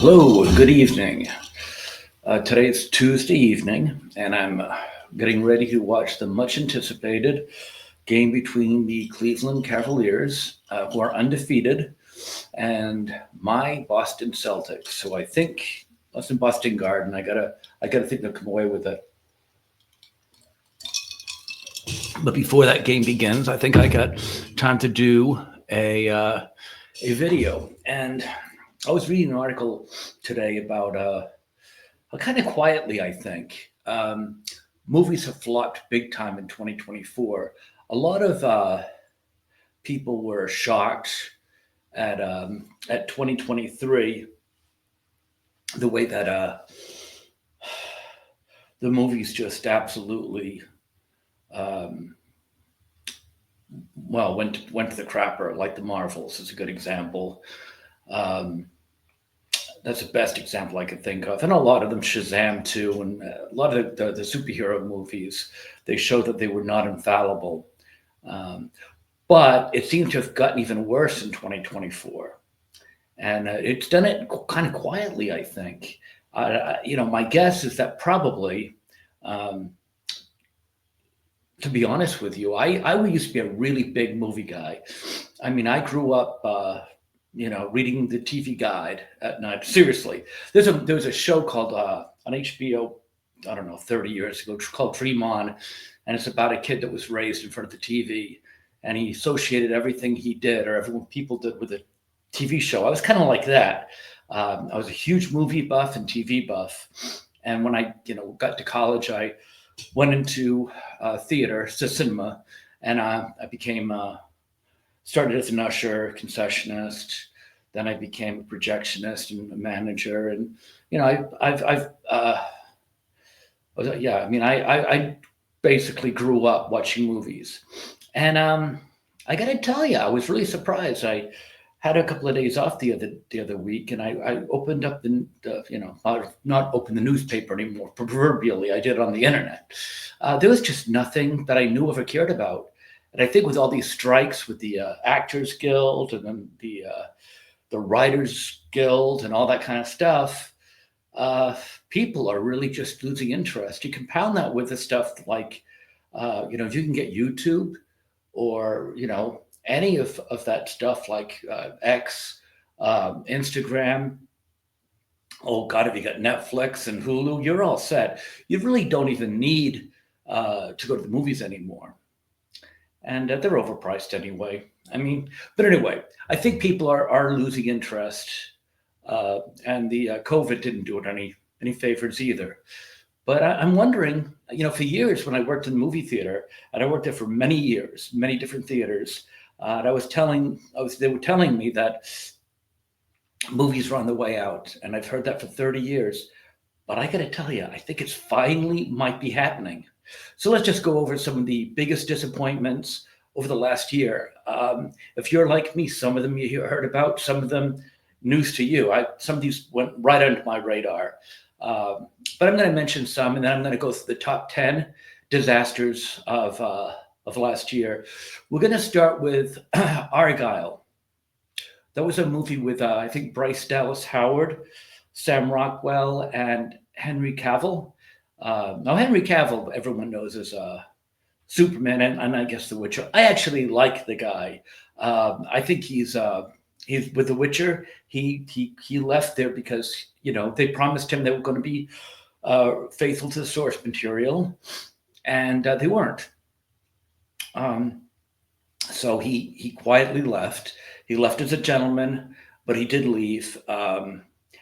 Hello, good evening. Today's Tuesday evening, and I'm getting ready to watch the much anticipated game between the Cleveland Cavaliers, who are undefeated, and my Boston Celtics. So I think that's in Boston Garden. I gotta think they'll come away with it. But before that game begins, I think I got time to do a video. And I was reading an article today about kind of quietly, I think. Movies have flopped big time in 2024. A lot of people were shocked at 2023, the way that the movies just absolutely um, went to the crapper. Like the Marvels is a good example. Um, that's the best example I could think of, and a lot of them, Shazam too, and a lot of the superhero movies. They show that they were not infallible, um, but it seems to have gotten even worse in 2024, and it's done it kind of quietly. I think, my guess is that probably. Um, to be honest with you, I used to be a really big movie guy. I mean, I grew up, reading the TV Guide at night. Seriously, there was a show called on HBO. I don't know, 30 years ago, called Dream On, and it's about a kid that was raised in front of the TV, and he associated everything he did or everything people did with a TV show. I was kind of like that. I was a huge movie buff and TV buff, and when I got to college, I went into theater, to cinema, and I became started as an usher, concessionist. Then I became a projectionist and a manager, and I've yeah. I mean, I basically grew up watching movies, and I got to tell you, I was really surprised. I had a couple of days off the other week, and I opened up not open the newspaper anymore. Proverbially, I did it on the internet. There was just nothing that I knew of or cared about. And I think with all these strikes with the Actors Guild and then the Writers Guild and all that kind of stuff, uh, people are really just losing interest. You compound that with the stuff like, if you can get YouTube or any of that stuff like X, Instagram. Oh God, if you got Netflix and Hulu, you're all set. You really don't even need to go to the movies anymore, and they're overpriced anyway. I mean, but anyway, I think people are losing interest, and the COVID didn't do it any favors either. But I'm wondering, for years when I worked in the movie theater, and I worked there for many years, many different theaters, and they were telling me that movies are on the way out, and I've heard that for 30 years. But I got to tell you, I think it's finally might be happening. So let's just go over some of the biggest disappointments over the last year. If you're like me, some of them you heard about, some of them news to you. Some of these went right under my radar. But I'm going to mention some, and then I'm going to go through the top 10 disasters of last year. We're going to start with Argyle. That was a movie with I think Bryce Dallas Howard, Sam Rockwell, and Henry Cavill. Now Henry Cavill, everyone knows as Superman, and I guess The Witcher. I actually like the guy. I think he's with The Witcher. He left there because they promised him they were going to be faithful to the source material, and they weren't. Um, so he quietly left. He left as a gentleman, but he did leave.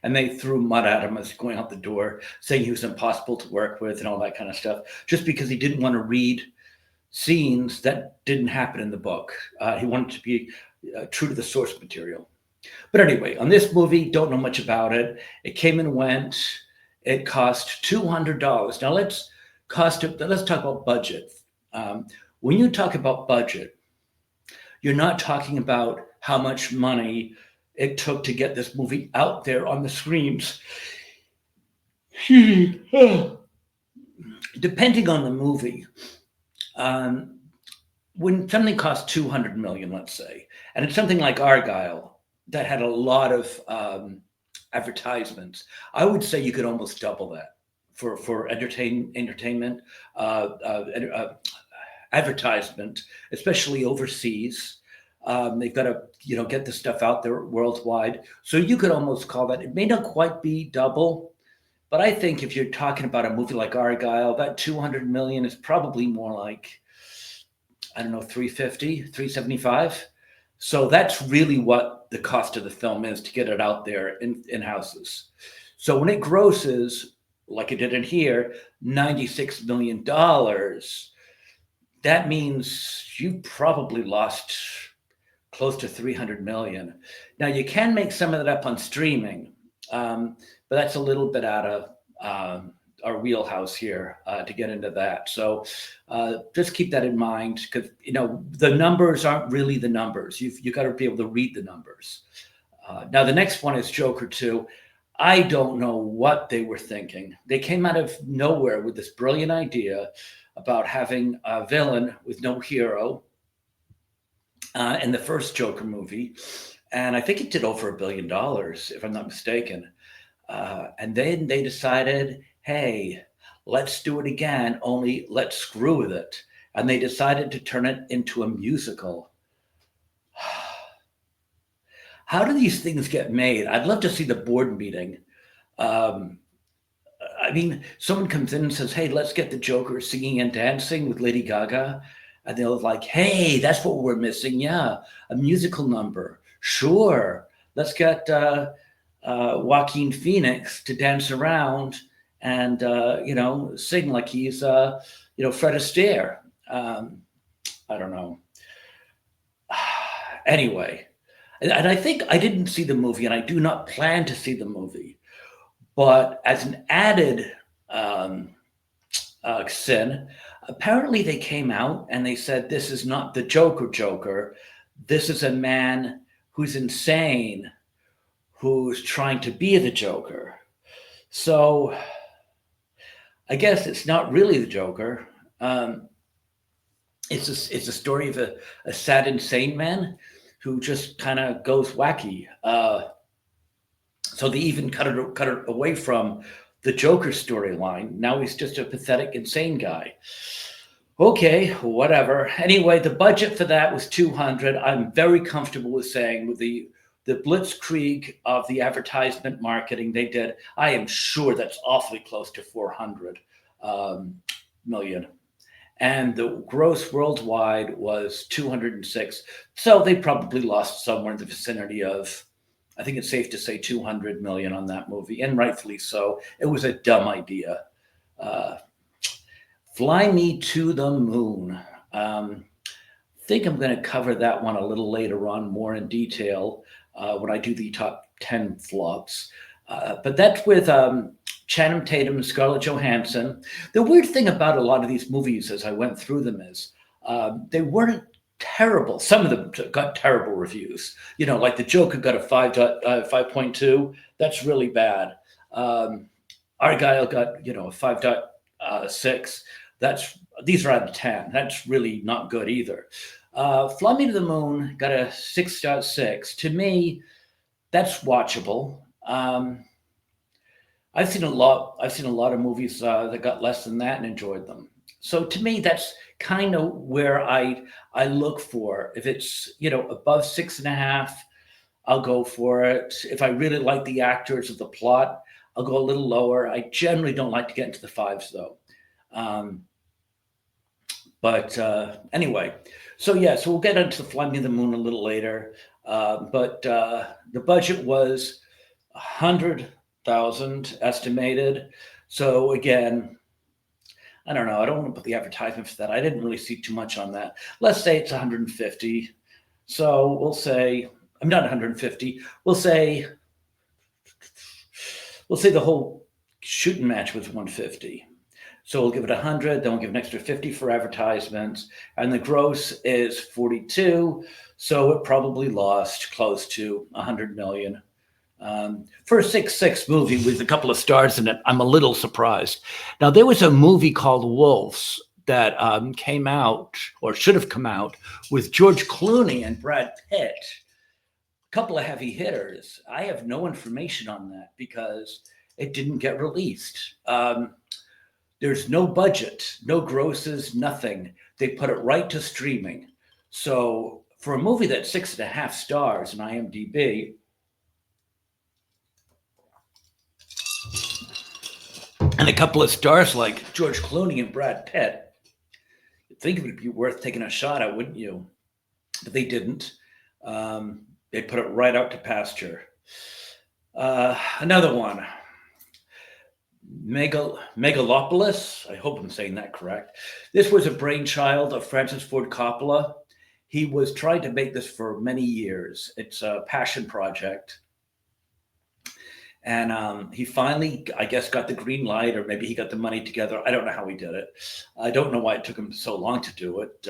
And they threw mud at him as going out the door, saying he was impossible to work with and all that kind of stuff, just because he didn't want to read scenes that didn't happen in the book. He wanted to be true to the source material. But anyway, on this movie, don't know much about it. It came and went. It cost $200. Now let's talk about budget. When you talk about budget, you're not talking about how much money it took to get this movie out there on the screens. Depending on the movie, um, when something costs 200 million, let's say, and it's something like Argyle that had a lot of advertisements. I would say you could almost double that for entertainment advertisement, especially overseas. They've got to get the stuff out there worldwide. So you could almost call that. It may not quite be double, but I think if you're talking about a movie like Argyle, that 200 million is probably more like, I don't know, 350, 375. So that's really what the cost of the film is to get it out there in houses. So when it grosses, like it did in here, $96 million, that means you probably lost close to 300 million. Now you can make some of that up on streaming, but that's a little bit out of our wheelhouse here to get into that. So just keep that in mind, because the numbers aren't really the numbers. You got to be able to read the numbers. Now the next one is Joker 2. I don't know what they were thinking. They came out of nowhere with this brilliant idea about having a villain with no hero in the first Joker movie. And I think it did over $1 billion, if I'm not mistaken. And then they decided, hey, let's do it again, only let's screw with it. And they decided to turn it into a musical. How do these things get made? I'd love to see the board meeting. I mean, someone comes in and says, hey, let's get the Joker singing and dancing with Lady Gaga. And they're like, hey, that's what we're missing. Yeah, a musical number. Sure. Let's get Joaquin Phoenix to dance around and, sing like he's, Fred Astaire. I don't know. Anyway. And I think I didn't see the movie, and I do not plan to see the movie. But as an added sin, apparently they came out and they said, this is not the Joker. This is a man who's insane, who's trying to be the Joker. So I guess it's not really the Joker. It's a story of a sad, insane man who just kind of goes wacky. So they even cut it away from the Joker storyline. Now he's just a pathetic, insane guy. Okay, whatever. Anyway, the budget for that was 200. I'm very comfortable with saying with the blitzkrieg of the advertisement marketing they did, I am sure that's awfully close to 400 million. And the gross worldwide was 206. So they probably lost somewhere in the vicinity of, I think it's safe to say 200 million on that movie, and rightfully so. It was a dumb idea. Fly Me to the Moon. I think I'm going to cover that one a little later on, more in detail, when I do the top 10 flops. But that's with Channing Tatum and Scarlett Johansson. The weird thing about a lot of these movies as I went through them is they weren't terrible. Some of them got terrible reviews. Like the Joker got a 5.2. That's really bad. Argyle got, a 5.6. These are out of 10. That's really not good either. Fly Me to the Moon got a 6.6. To me, that's watchable. I've seen a lot of movies that got less than that and enjoyed them. So to me, that's kind of where I look for. If it's above 6.5, I'll go for it. If I really like the actors or the plot, I'll go a little lower. I generally don't like to get into the 5s though. But anyway, so we'll get into Fly Me to the Moon a little later. But the budget was 100,000 estimated. So again, I don't know. I don't want to put the advertisement for that. I didn't really see too much on that. Let's say it's 150. So we'll say, I'm not 150. We'll say the whole shooting match was 150. So we'll give it 100, then we'll give an extra 50 for advertisements, and the gross is 42. So it probably lost close to 100 million. For a 6.6 movie with a couple of stars in it, I'm a little surprised. Now, there was a movie called Wolves that came out, or should have come out, with George Clooney and Brad Pitt. couple of heavy hitters. I have no information on that because it didn't get released. There's no budget, no grosses, nothing. They put it right to streaming. So for a movie that's 6.5 stars in IMDb, and a couple of stars like George Clooney and Brad Pitt, you'd think it would be worth taking a shot at, wouldn't you? But they didn't. They put it right out to pasture. Another one, Megalopolis. I hope I'm saying that correct. This was a brainchild of Francis Ford Coppola. He was trying to make this for many years. It's a passion project. And he finally, I guess, got the green light, or maybe he got the money together. I don't know how he did it. I don't know why it took him so long to do it.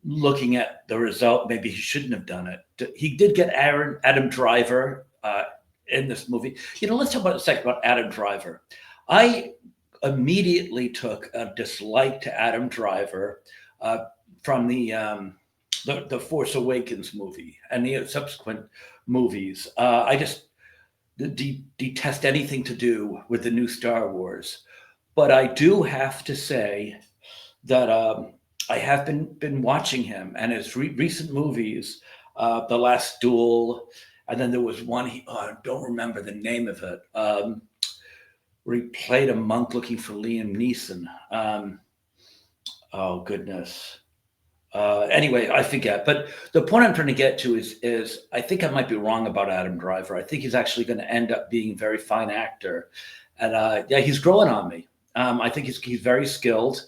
Looking at the result, maybe he shouldn't have done it. He did get Adam Driver in this movie. Let's talk about a second about Adam Driver. I immediately took a dislike to Adam Driver from the Force Awakens movie and the subsequent movies. I just detest anything to do with the new Star Wars. But I do have to say that I have been watching him and his recent movies, The Last Duel, and then there was one, I don't remember the name of it, where he played a monk looking for Liam Neeson. Oh, goodness. Anyway, I forget. But the point I'm trying to get to is I think I might be wrong about Adam Driver. I think he's actually going to end up being a very fine actor. And yeah, he's growing on me. I think he's very skilled.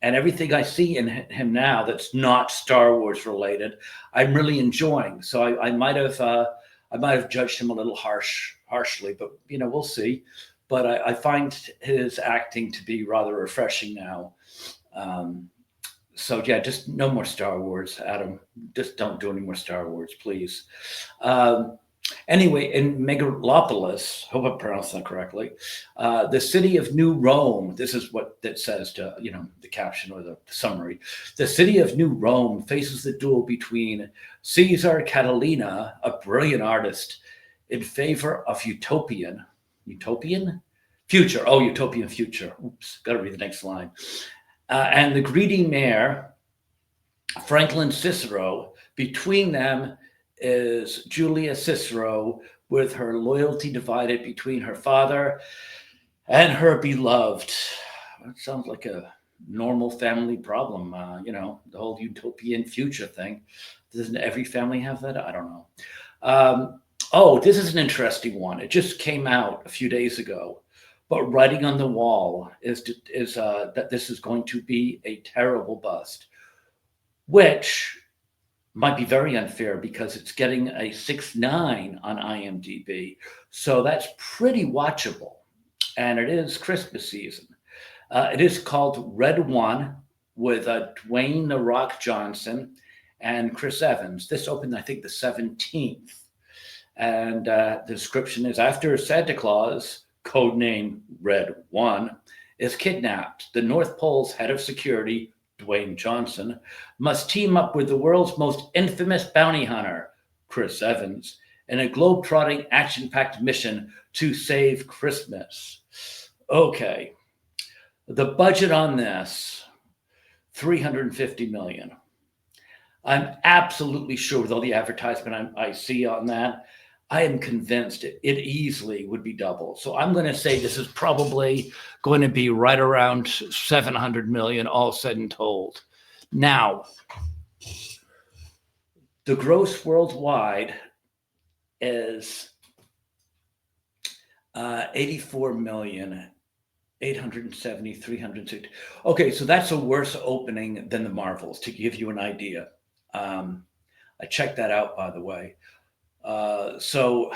And everything I see in him now that's not Star Wars related, I'm really enjoying. So I might have judged him a little harshly, but we'll see. But I find his acting to be rather refreshing now. So yeah, just no more Star Wars, Adam. Just don't do any more Star Wars, please. Anyway, in Megalopolis, hope I pronounced that correctly, the city of New Rome, this is what that says to, the caption or the summary. The city of New Rome faces the duel between Caesar Catalina, a brilliant artist, in favor of utopian future. Oh, utopian future. Oops, got to read the next line. And the greedy mayor, Franklin Cicero. Between them is Julia Cicero, with her loyalty divided between her father and her beloved. That sounds like a normal family problem, the whole utopian future thing. Doesn't every family have that? I don't know. This is an interesting one. It just came out a few days ago. But writing on the wall is that this is going to be a terrible bust, which might be very unfair because it's getting a 6.9 on IMDb. So that's pretty watchable. And it is Christmas season. It is called Red One, with Dwayne "The Rock" Johnson and Chris Evans. This opened, I think, the 17th. And the description is, after Santa Claus, codename Red One, is kidnapped, the North Pole's head of security, Dwayne Johnson, must team up with the world's most infamous bounty hunter, Chris Evans, in a globe-trotting, action-packed mission to save Christmas. Okay. The budget on this, $350 million. I'm absolutely sure with all the advertisement I see on that, I am convinced it easily would be double. So I'm going to say this is probably going to be right around 700 million, all said and told. Now, the gross worldwide is 84 million. 870, 360. Okay, so that's a worse opening than the Marvels, to give you an idea. I checked that out, by the way. So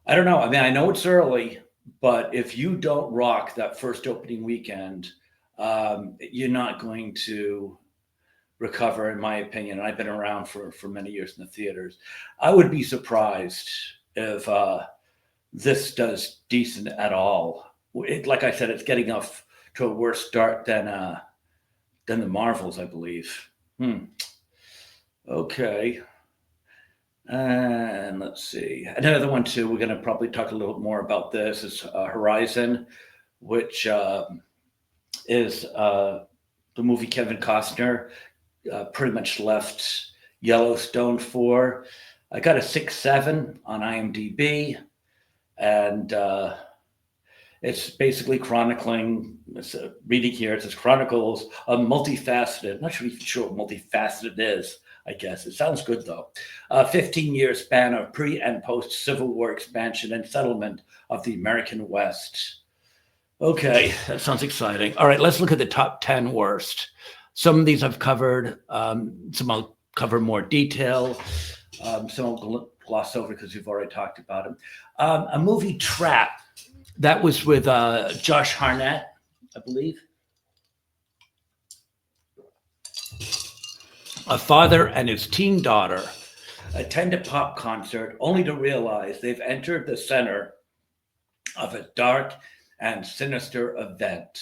I don't know. I mean, I know it's early, but if you don't rock that first opening weekend, you're not going to recover, in my opinion. And I've been around for many years in the theaters. I would be surprised if this does decent at all. Like I said, it's getting off to a worse start than the Marvels, I believe. Okay. And let's see. Another one, too, we're going to probably talk a little more about this is Horizon, which is the movie Kevin Costner pretty much left Yellowstone for. I got a 6.7 on IMDb, and it's basically chronicling. It's reading here. It says chronicles a multifaceted. I'm not sure even sure what multifaceted is. I guess it sounds good though. A 15-year span of pre and post Civil War expansion and settlement of the American West. Okay, that sounds exciting. All right, let's look at the top 10 worst. Some of these I've covered. Some I'll cover more detail. Some I'll gloss over because we've already talked about them. A movie, Trap. That was with Josh Hartnett, I believe. A father and his teen daughter attend a pop concert only to realize they've entered the center of a dark and sinister event.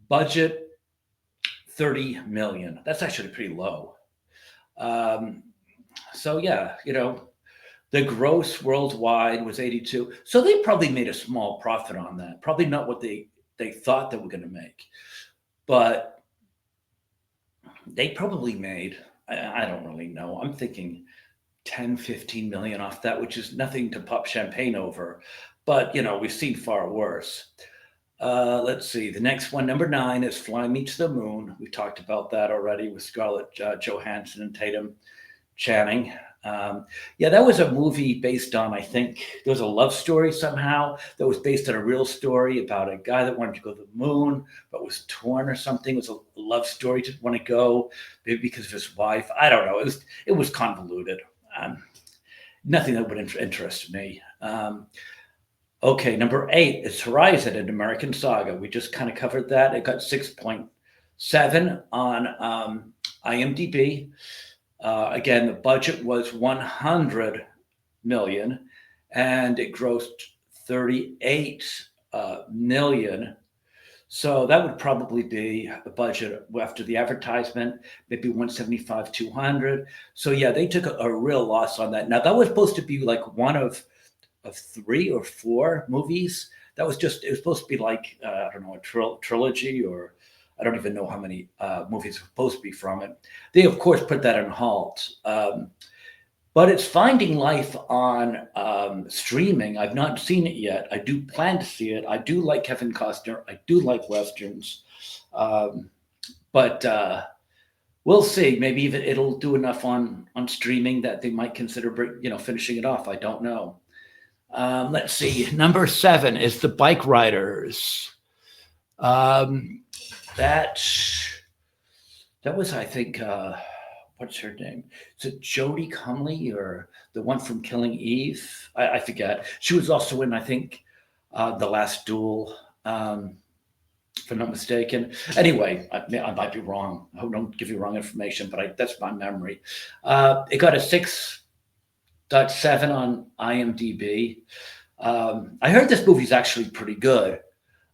Budget $30 million. That's actually pretty low. So yeah, the gross worldwide was 82. So they probably made a small profit on that. Probably not what they thought they were going to make, but they probably made, I don't really know. I'm thinking 10, 15 million off that, which is nothing to pop champagne over. But, we've seen far worse. Let's see. The next one, number 9, is Fly Me to the Moon. We talked about that already with Scarlett Johansson and Tatum Channing. Yeah, that was a movie based on, I think, there was a love story somehow that was based on a real story about a guy that wanted to go to the moon, but was torn or something. It was a love story, didn't want to go, maybe because of his wife. I don't know. It was convoluted. Nothing that would interest me. Okay, number 8 is Horizon, an American Saga. We just kind of covered that. It got 6.7 on IMDb. Again, the budget was 100 million, and it grossed 38 million. So that would probably be a budget after the advertisement, maybe 175, 200. So yeah, they took a real loss on that. Now that was supposed to be like one of 3 or 4 movies. It was supposed to be like, I don't know, a trilogy, or I don't even know how many movies are supposed to be from it. They, of course, put that on halt. But it's finding life on streaming. I've not seen it yet. I do plan to see it. I do like Kevin Costner. I do like Westerns. But we'll see. Maybe even it'll do enough on streaming that they might consider, finishing it off. I don't know. Let's see. Number 7 is The Bike Riders. That was, I think, what's her name? Is it Jodie Cumley, or the one from Killing Eve? I forget. She was also in, I think, The Last Duel, if I'm not mistaken. Anyway, I might be wrong. I hope I don't give you wrong information, but that's my memory. It got a 6.7 on IMDb. I heard this movie's actually pretty good.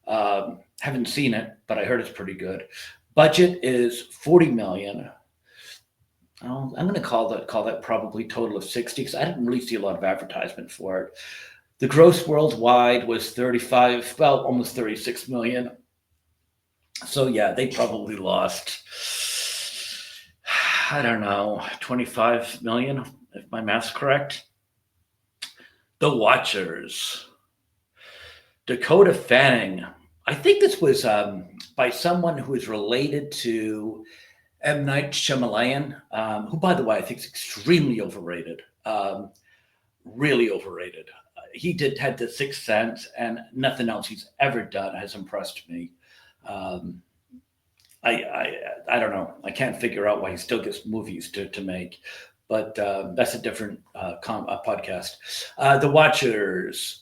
Haven't seen it, but I heard it's pretty good. Budget is 40 million. I'm going to call that probably total of 60, because I didn't really see a lot of advertisement for it. The gross worldwide was 35, well, almost 36 million. So yeah, they probably lost, I don't know, 25 million, if my math's correct. The Watchers. Dakota Fanning. I think this was by someone who is related to M. Night Shyamalan, who, by the way, I think is extremely overrated, really overrated. He had The Sixth Sense, and nothing else he's ever done has impressed me. I don't know. I can't figure out why he still gets movies to make, but that's a different podcast. The Watchers.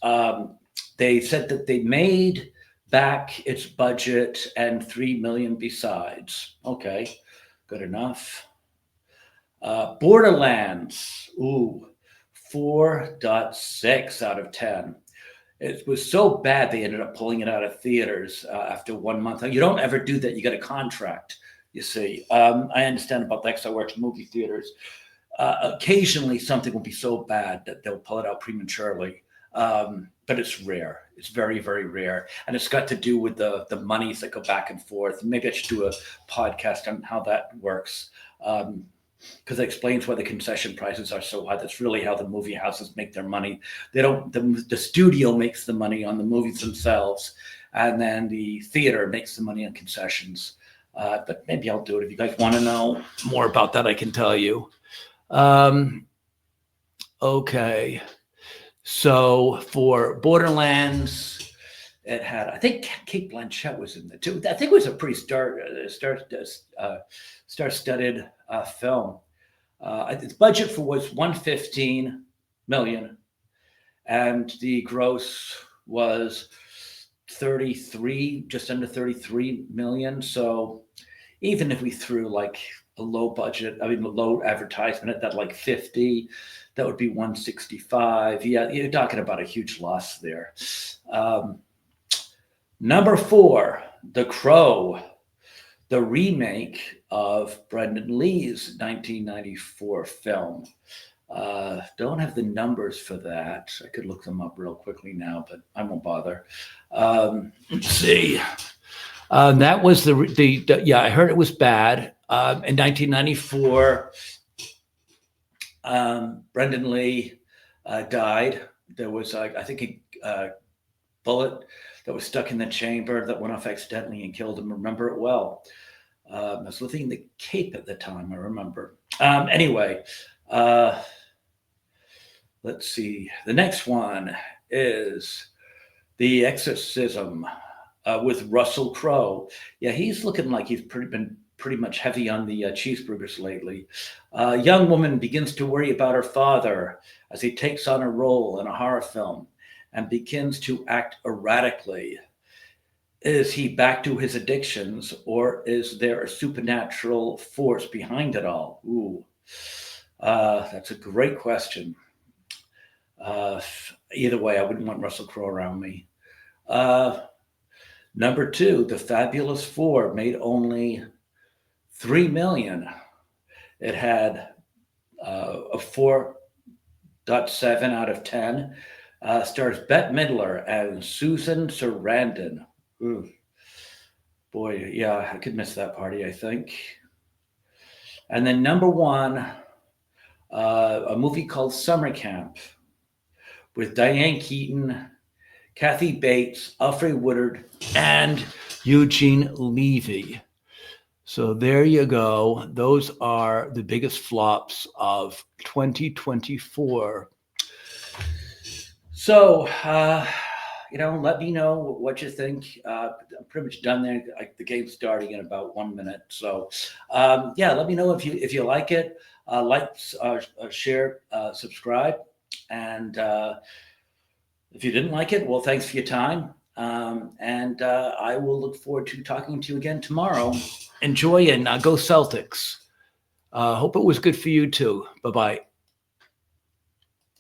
They said that they made back its budget and 3 million besides. Okay, good enough. Borderlands. 4.6 out of 10. It was so bad they ended up pulling it out of theaters after 1 month. You don't ever do that. You get a contract, you see. I understand about that because I worked in movie theaters. Occasionally, something will be so bad that they'll pull it out prematurely, but it's rare. It's very, very rare, and it's got to do with the monies that go back and forth. Maybe I should do a podcast on how that works, because it explains why the concession prices are so high. That's really how the movie houses make their money. They don't. The studio makes the money on the movies themselves, and then the theater makes the money on concessions. But maybe I'll do it. If you guys want to know more about that, I can tell you. Okay. So for Borderlands, it had, I think Kate Blanchett was in it too. I think it was a pretty star-studded film. Its budget was $115 million, and the gross was 33, just under 33 million. So even if we threw like a low advertisement at that, like 50, that would be 165. Yeah, you're talking about a huge loss there. Number 4, The Crow, the remake of Brendan Lee's 1994 film. Don't have the numbers for that. I could look them up real quickly now, but I won't bother. Let's see. That was I heard it was bad. In 1994, Brendan Lee died. There was, I think, a bullet that was stuck in the chamber that went off accidentally and killed him. I remember it well. I was living in the Cape at the time, I remember. Anyway, let's see. The next one is The Exorcism with Russell Crowe. Yeah, he's looking like he's been pretty much heavy on the cheeseburgers lately. A young woman begins to worry about her father as he takes on a role in a horror film and begins to act erratically. Is he back to his addictions, or is there a supernatural force behind it all? Ooh, that's a great question. Either way, I wouldn't want Russell Crowe around me. Number 2, The Fabulous Four made only $3 million. It had a 4.7 out of 10. Stars Bette Midler and Susan Sarandon. Ooh. Boy, yeah, I could miss that party, I think. And then number 1, a movie called Summer Camp with Diane Keaton, Kathy Bates, Alfred Woodard, and Eugene Levy. So there you go. Those are the biggest flops of 2024. So, let me know what you think. I'm pretty much done there. The game's starting in about 1 minute. So, let me know if you like it. Share, subscribe, and if you didn't like it, well, thanks for your time. And I will look forward to talking to you again tomorrow. Enjoy and go Celtics. Hope it was good for you too. Bye-bye.